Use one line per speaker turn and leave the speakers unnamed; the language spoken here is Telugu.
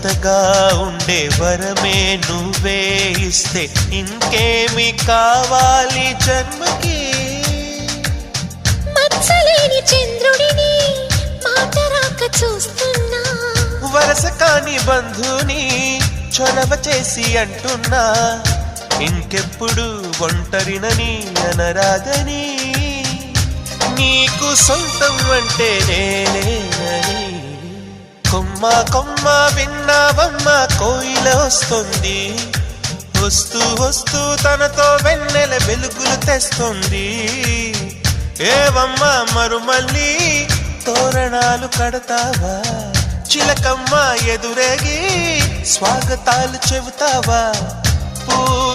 జతగా ఉండే వరమే నువ్వే ఇస్తే ఇంకేమి కావాలి జన్మకి.
మచ్చలేని చంద్రుడిని మాట రాక చూస్తున్నా,
వరస కాని బంధుని చొరవ చేసి అంటున్నా, ఇంకెప్పుడు ఒంటరినని అనరాదని, నీకు సొంతం అంటే నేనేనని. కొమ్మ కొమ్మ విన్నావమ్మ కోయిల వస్తుంది, వస్తూ వస్తూ తనతో వెన్నెల వెలుగులు తెస్తుంది. ఏవమ్మ మరుమల్లి తోరణాలు కడతావా, చిలకమ్మ ఎదురేగి స్వాగతాలు చెబుతావా.